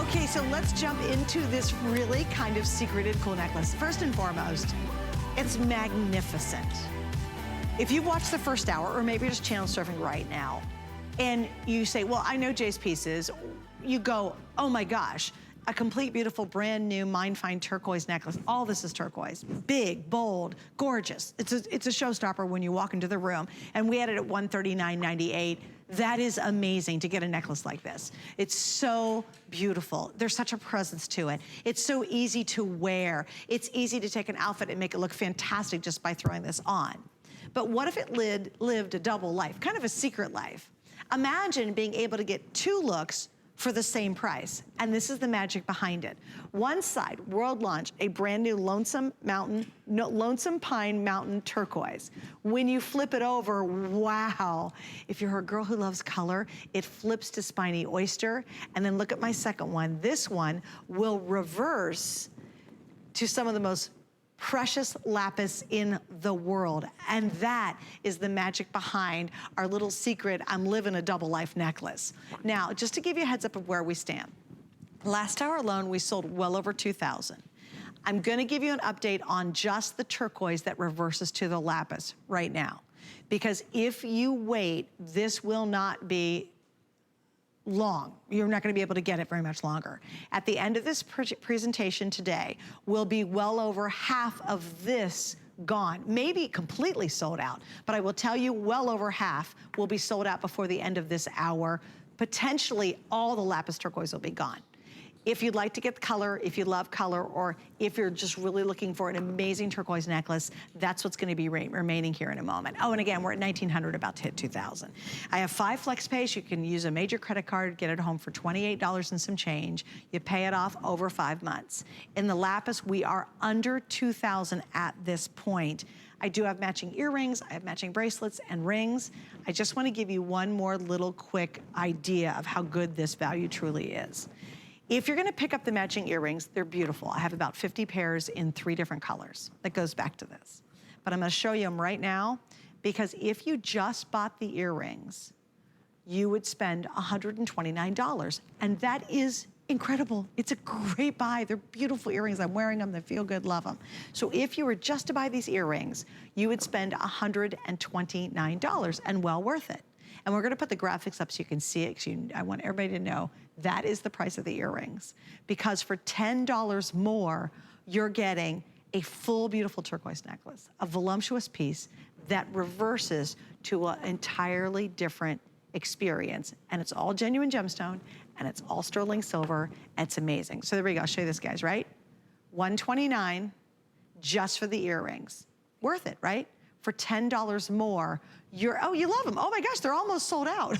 Okay, so let's jump into this really kind of secreted cool necklace. First and foremost, it's magnificent. If you've watched the first hour, or maybe you're just channel surfing right now, and you say, well, I know Jay's pieces, you go, oh my gosh, a complete, beautiful, brand new Mind Find turquoise necklace. All this is turquoise. Big, bold, gorgeous. It's a showstopper when you walk into the room. And we had it at $139.98. That is amazing to get a necklace like this. It's so beautiful. There's such a presence to it. It's so easy to wear. It's easy to take an outfit and make it look fantastic just by throwing this on. But what if it lived a double life, kind of a secret life? Imagine being able to get two looks for the same price. And this is the magic behind it. One side, world launch, a brand new Lonesome Pine Mountain Turquoise. When you flip it over, wow. If you're a girl who loves color, it flips to Spiny Oyster. And then look at my second one. This one will reverse to some of the most precious lapis in the world. And that is the magic behind our little secret, I'm living a double life necklace. Now, just to give you a heads up of where we stand. Last hour alone, we sold well over 2,000. I'm gonna give you an update on just the turquoise that reverses to the lapis right now. Because if you wait, this will not be long. You're not gonna be able to get it very much longer. At the end of this presentation today, will be well over half of this gone, maybe completely sold out, but I will tell you well over half will be sold out before the end of this hour. Potentially all the lapis turquoise will be gone. If you'd like to get the color, if you love color, or if you're just really looking for an amazing turquoise necklace, that's what's gonna be remaining here in a moment. Oh, and again, we're at 1,900, about to hit 2,000. I have 5 flex pays. You can use a major credit card, get it home for $28 and some change. You pay it off over 5 months. In the lapis, we are under 2,000 at this point. I do have matching earrings, I have matching bracelets and rings. I just wanna give you one more little quick idea of how good this value truly is. If you're gonna pick up the matching earrings, they're beautiful. I have about 50 pairs in 3 different colors. That goes back to this. But I'm gonna show you them right now, because if you just bought the earrings, you would spend $129. And that is incredible. It's a great buy. They're beautiful earrings. I'm wearing them, they feel good, love them. So if you were just to buy these earrings, you would spend $129, and well worth it. And we're gonna put the graphics up so you can see it, because I want everybody to know that is the price of the earrings. Because for $10 more, you're getting a full, beautiful turquoise necklace, a voluptuous piece that reverses to an entirely different experience. And it's all genuine gemstone, and it's all sterling silver, and it's amazing. So there we go, I'll show you this, guys, right? $129 just for the earrings. Worth it, right? For $10 more, oh, you love them. Oh my gosh, they're almost sold out.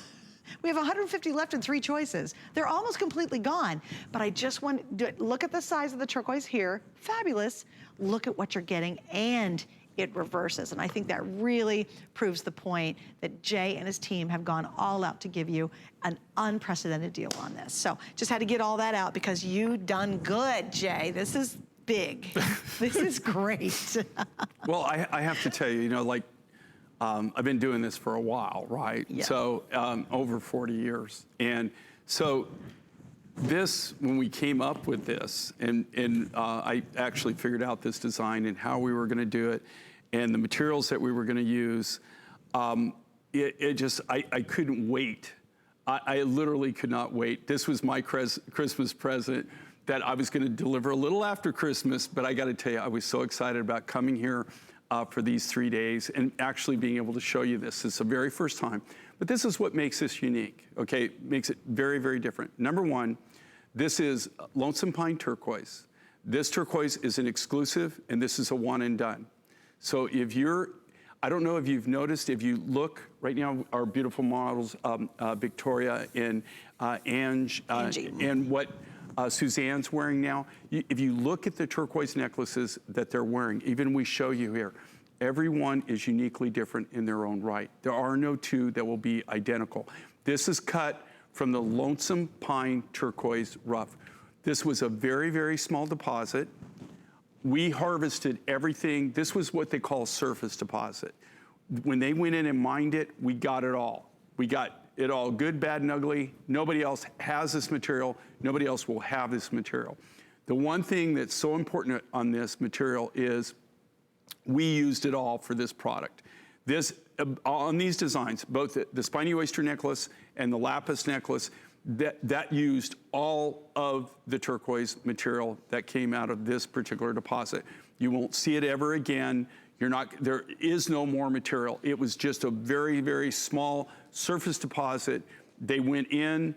We have 150 left in 3 choices. They're almost completely gone. But I just want to look at the size of the turquoise here. Fabulous. Look at what you're getting, and it reverses. And I think that really proves the point that Jay and his team have gone all out to give you an unprecedented deal on this. So just had to get all that out, because you done good, Jay. This is big. This is great. Well, I have to tell you, you know, like, I've been doing this for a while, right? Yeah. So over 40 years. And so this, when we came up with this, and I actually figured out this design and how we were gonna do it, and the materials that we were gonna use, I couldn't wait. I literally could not wait. This was my Christmas present that I was gonna deliver a little after Christmas, but I gotta tell you, I was so excited about coming here for these 3 days and actually being able to show you this. It's the very first time, but this is what makes this unique, okay? Makes it very, very different. Number one, this is Lonesome Pine Turquoise. This turquoise is an exclusive, and this is a one and done. So if you're, I don't know if you've noticed, if you look right now, our beautiful models, Victoria and Angie. And what Suzanne's wearing now, if you look at the turquoise necklaces that they're wearing, even we show you here, everyone is uniquely different in their own right. There are no 2 that will be identical. This is cut from the Lonesome Pine Turquoise rough. This was a very, very small deposit. We harvested everything. This was what they call surface deposit. When they went in and mined it, we got it all. We got it all, good, bad, and ugly. Nobody else has this material. Nobody else will have this material. The one thing that's so important on this material is we used it all for this product. This, on these designs, both the Spiny Oyster necklace and the LAPIS necklace, that used all of the turquoise material that came out of this particular deposit. You won't see it ever again. There is no more material. It was just a very, very small surface deposit. They went in,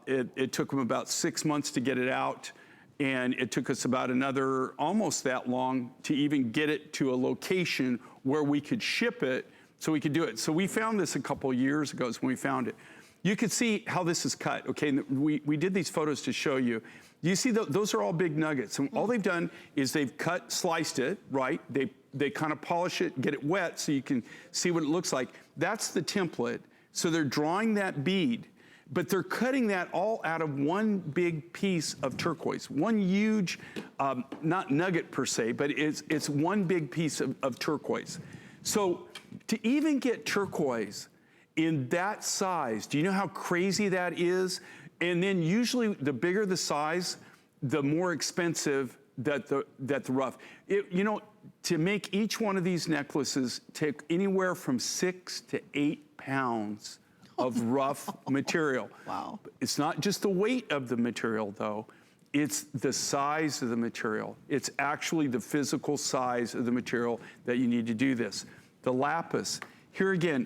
it took them about 6 months to get it out, and it took us about another, almost that long to even get it to a location where we could ship it so we could do it. So we found this a couple of years ago is when we found it. You could see how this is cut, okay? And we did these photos to show you. You see, those are all big nuggets. And all they've done is they've sliced it, right? They kind of polish it, get it wet so you can see what it looks like. That's the template. So they're drawing that bead, but they're cutting that all out of one big piece of turquoise, one huge, not nugget per se, but it's one big piece of turquoise. So to even get turquoise in that size, do you know how crazy that is? And then usually the bigger the size, the more expensive that the rough. You know, to make each one of these necklaces take anywhere from 6 to 8 pounds of rough material. Wow. It's not just the weight of the material though, it's the size of the material. It's actually the physical size of the material that you need to do this. The lapis, here again,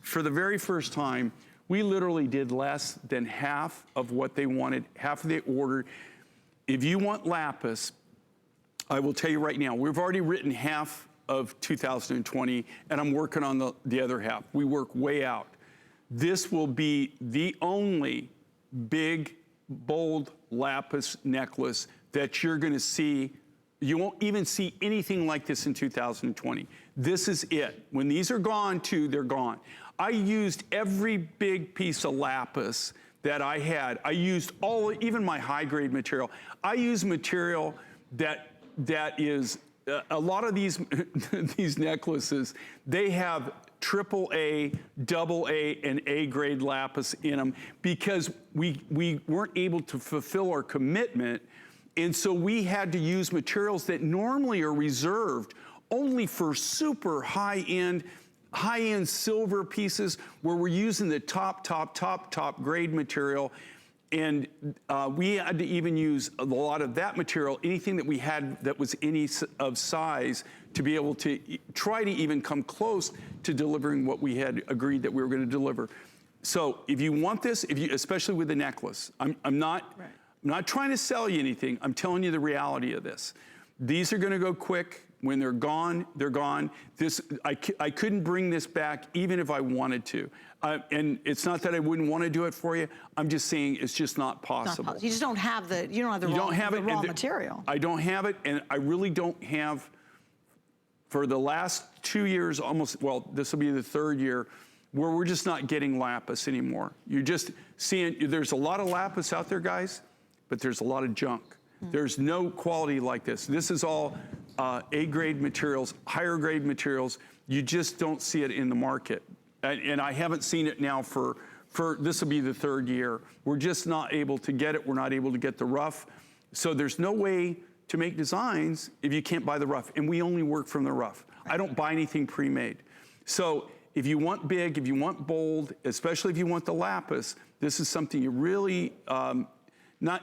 for the very first time, we literally did less than half of what they wanted, half of the order. If you want lapis, I will tell you right now, we've already written half of 2020, and I'm working on the other half. We work way out. This will be the only big, bold lapis necklace that you're gonna see. You won't even see anything like this in 2020. This is it. When these are gone too, they're gone. I used every big piece of lapis that I had. I used even my high grade material. I use material that is, a lot of these, these necklaces, they have AAA, AA, and A grade lapis in them because we weren't able to fulfill our commitment. And so we had to use materials that normally are reserved only for super high-end silver pieces where we're using the top grade material. And we had to even use a lot of that material, anything that we had that was any of size, to be able to try to even come close to delivering what we had agreed that we were going to deliver. So if you want this, especially with the necklace, I'm not trying to sell you anything. I'm telling you the reality of this. These are going to go quick. When they're gone, they're gone. I couldn't bring this back even if I wanted to. And it's not that I wouldn't want to do it for you. I'm just saying it's just not possible. You just don't have the raw material. I don't have it, and I really don't have, for the last 2 years, almost, well, this will be the third year, where we're just not getting lapis anymore. You're just seeing, there's a lot of lapis out there, guys, but there's a lot of junk. There's no quality like this. This is all A-grade materials, higher grade materials. You just don't see it in the market. And I haven't seen it now for this will be the third year. We're just not able to get it. We're not able to get the rough. So there's no way to make designs if you can't buy the rough. And we only work from the rough. I don't buy anything pre-made. So if you want big, if you want bold, especially if you want the lapis, this is something you really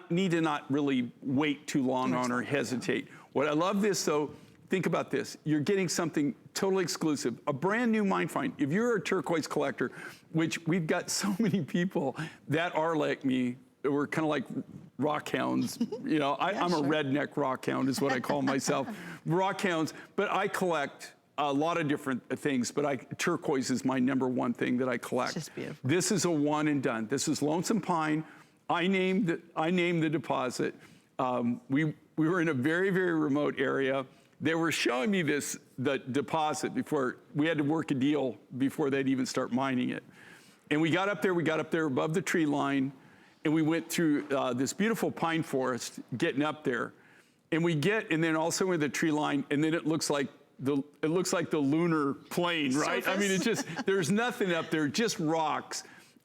need to not really wait too long on or hesitate. What I love this though, think about this. You're getting something totally exclusive, a brand new mine find. If you're a turquoise collector, which we've got so many people that are like me, we're kind of like rock hounds. You know, I'm a redneck rock hound is what I call myself. Rock hounds, but I collect a lot of different things, but turquoise is my #1 thing that I collect. It's just beautiful. This is a one and done. This is Lonesome Pine. I named the deposit. We were in a very, very remote area. They were showing me the deposit before we had to work a deal before they'd even start mining it. And we got up there above the tree line, and we went through this beautiful pine forest getting up there. And and then also with the tree line, and then it looks like the lunar plane, right? Surface. I mean, it's just, there's nothing up there, just rocks.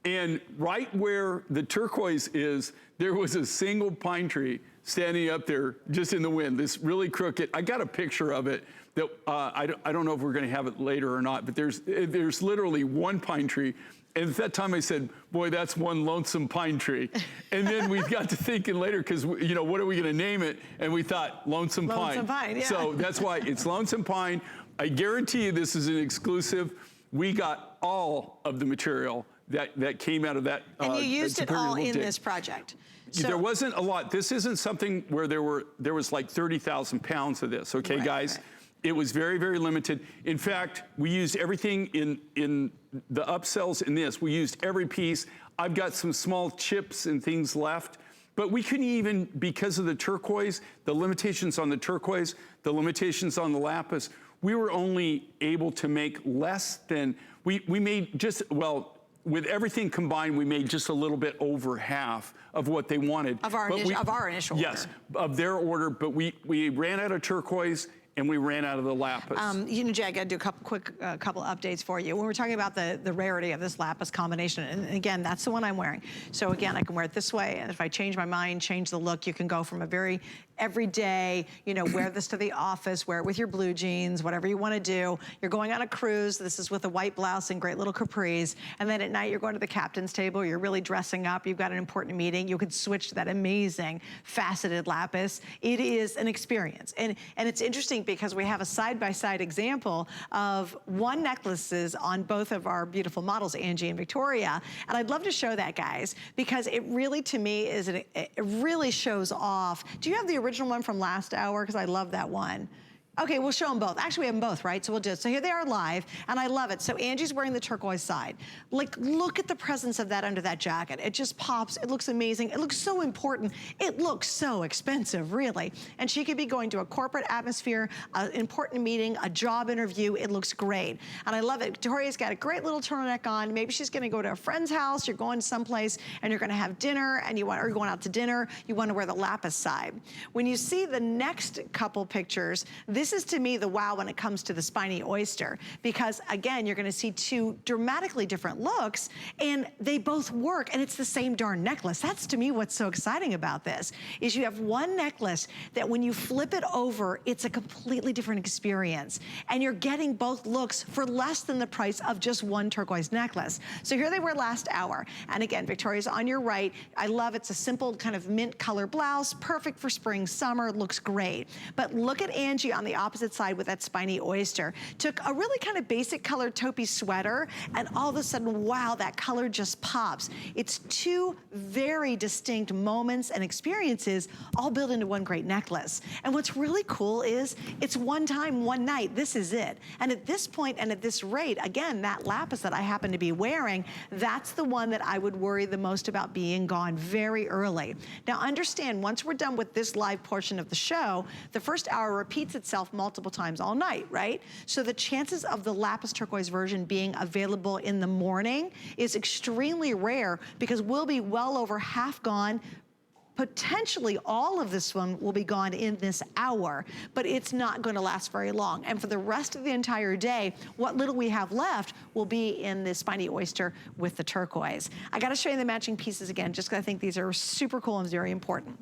And right where the turquoise is, there was a single pine tree standing up there just in the wind, this really crooked. I got a picture of it that I don't know if we're gonna have it later or not, but there's literally one pine tree. And at that time I said, boy, that's one lonesome pine tree. And then we got to thinking later, because, you know, what are we gonna name it? And we thought, Lonesome Pine. Lonesome Pine, yeah. So that's why it's Lonesome Pine. I guarantee you this is an exclusive. We got all of the material that came out of that. And you used it all in this project. So, there wasn't a lot. This isn't something where there was like 30,000 pounds of this, okay, guys? Right. It was very, very limited. In fact, we used everything in the upsells in this. We used every piece. I've got some small chips and things left, but we couldn't even, because of the turquoise, the limitations on the turquoise, the limitations on the lapis, we were only able to make less than, we made just, well, with everything combined, we made just a little bit over half of what they wanted. Of our initial order. Yes, of their order, but we ran out of turquoise and we ran out of the lapis. You know, Jay, I got to do a couple updates for you. When we're talking about the rarity of this lapis combination, and again, that's the one I'm wearing. So again, I can wear it this way, and if I change my mind, change the look, you can go from a very everyday, you know, wear this to the office, wear it with your blue jeans, whatever you want to do. You're going on a cruise, this is with a white blouse and great little capris, and then at night you're going to the captain's table, you're really dressing up, you've got an important meeting, you could switch to that amazing faceted lapis. It is an experience, and it's interesting because we have a side-by-side example of one necklaces on both of our beautiful models, Angie and Victoria, and I'd love to show that, guys, because it really, to me, it really shows off. Do you have the original one from last hour? Because I love that one. Okay, we'll show them both. Actually, we have them both, right? So we'll do it. So here they are live, and I love it. So Angie's wearing the turquoise side. Like, look at the presence of that under that jacket. It just pops. It looks amazing. It looks so important. It looks so expensive, really. And she could be going to a corporate atmosphere, an important meeting, a job interview. It looks great. And I love it. Victoria's got a great little turtleneck on. Maybe she's gonna go to a friend's house. You're going someplace, and you're gonna have dinner, and or you're going out to dinner. You wanna wear the lapis side. When you see the next couple pictures, this is, to me, the wow when it comes to the Spiny Oyster, because again, you're gonna see two dramatically different looks, and they both work, and it's the same darn necklace. That's, to me, what's so exciting about this, is you have one necklace that when you flip it over, it's a completely different experience, and you're getting both looks for less than the price of just one turquoise necklace. So here they were last hour, and again, Victoria's on your right. I love it's a simple kind of mint color blouse, perfect for spring, summer, looks great. But look at Angie on the opposite side with that Spiny Oyster. Took a really kind of basic colored taupey sweater, and all of a sudden, wow, that color just pops. It's two very distinct moments and experiences all built into one great necklace. And what's really cool is it's one time, one night, this is it. And at this point and at this rate, again, that lapis that I happen to be wearing, that's the one that I would worry the most about being gone very early. Now understand, once we're done with this live portion of the show, the first hour repeats itself multiple times all night, right? So the chances of the lapis turquoise version being available in the morning is extremely rare, because we'll be well over half gone. Potentially all of this one will be gone in this hour, but it's not going to last very long. And for the rest of the entire day, what little we have left will be in the Spiny Oyster with the turquoise. I got to show you the matching pieces again, just because I think these are super cool and very important.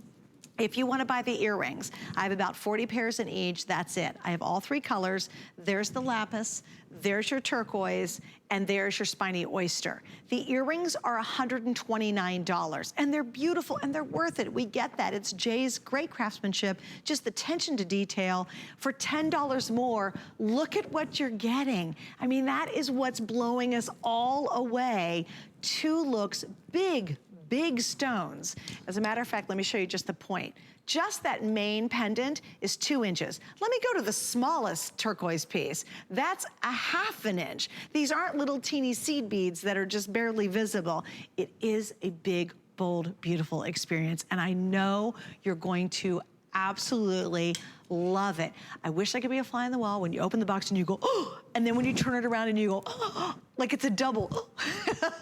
If you want to buy the earrings, I have about 40 pairs in each, that's it. I have all three colors. There's the lapis, there's your turquoise, and there's your Spiny Oyster. The earrings are $129, and they're beautiful, and they're worth it. We get that. It's Jay's great craftsmanship, just the attention to detail. For $10 more, look at what you're getting. I mean, that is what's blowing us all away. Two looks, big stones. As a matter of fact, let me show you just the point. Just that main pendant is 2 inches. Let me go to the smallest turquoise piece. That's a ½ inch. These aren't little teeny seed beads that are just barely visible. It is a big, bold, beautiful experience, and I know you're going to absolutely love it. I wish I could be a fly on the wall when you open the box and you go, oh, and then when you turn it around and you go, oh, like it's a double. Oh.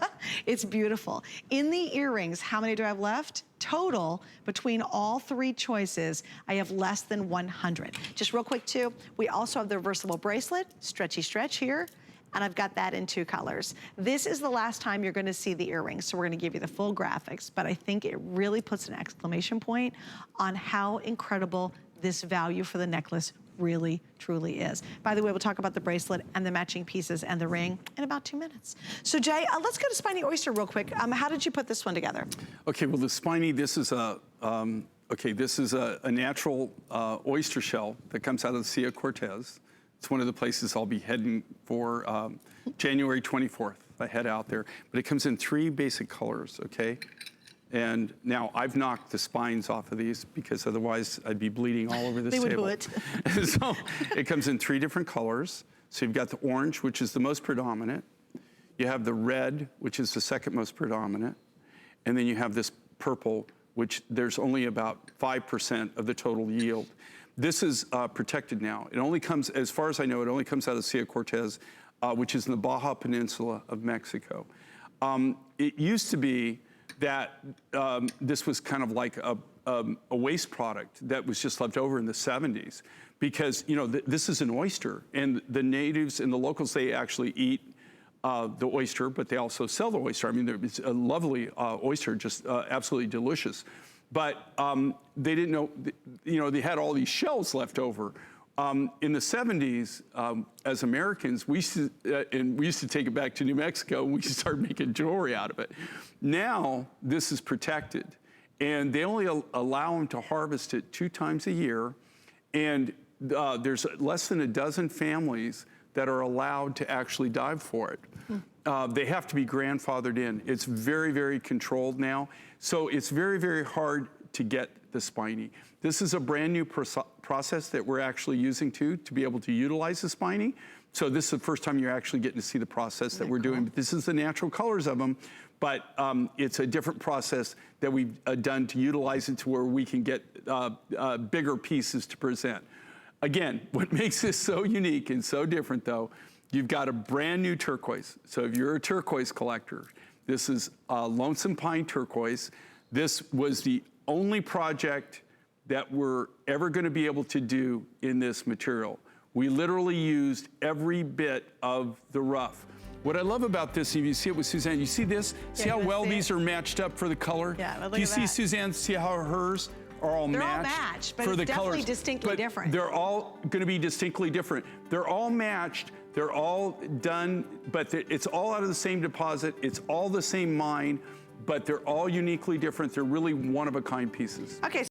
It's beautiful. In the earrings, how many do I have left? Total, between all three choices, I have less than 100. Just real quick too, we also have the reversible bracelet, stretchy stretch here, and I've got that in 2 colors. This is the last time you're gonna see the earrings, so we're gonna give you the full graphics, but I think it really puts an exclamation point on how incredible this value for the necklace really, truly is. By the way, we'll talk about the bracelet and the matching pieces and the ring in about 2 minutes. So Jay, let's go to Spiny Oyster real quick. How did you put this one together? Okay, well the Spiny, this is a, a natural oyster shell that comes out of the Sea of CORTEZ. It's one of the places I'll be heading for January 24th. I head out there, but it comes in 3 basic colors, okay? And now I've knocked the spines off of these because otherwise I'd be bleeding all over this table. They would do it. So it comes in 3 different colors. So you've got the orange, which is the most predominant. You have the red, which is the second most predominant. And then you have this purple, which there's only about 5% of the total yield. This is protected now. It only comes, as far as I know, it only comes out of the Sea of CORTEZ, which is in the BAJA Peninsula of Mexico. It used to be that this was kind of like a waste product that was just left over in the 70s because, you know, this is an oyster, and the natives and the locals, they actually eat the oyster, but they also sell the oyster. I mean, it's a lovely oyster, just absolutely delicious. But they didn't know, you know, they had all these shells left over. In the 70s, as Americans, we used to take it back to New Mexico, and we started making jewelry out of it. Now, this is protected, and they only allow them to harvest it 2 times a year, and there's less than a dozen families that are allowed to actually dive for it. They have to be grandfathered in. It's very, very controlled now, so it's very, very hard to get the Spiny. This is a brand new process that we're actually using to be able to utilize the Spiny. So this is the first time you're actually getting to see the process that we're doing. This is the natural colors of them, but it's a different process that we've done to utilize it to where we can get bigger pieces to present. Again, what makes this so unique and so different though, you've got a brand new turquoise. So if you're a turquoise collector, this is Lonesome Pine Turquoise. This was the only project that we're ever gonna be able to do in this material. We literally used every bit of the rough. What I love about this, if you see it with Suzanne, you see this? See how well these are matched up for the color? Yeah, look Do you at see that. Suzanne, see how hers are all matched? They're all matched, but for it's the definitely colors. distinctly But different. they're all gonna be distinctly different. They're all matched, they're all done, but it's all out of the same deposit, it's all the same mine, but they're all uniquely different. They're really one-of-a-kind pieces. Okay.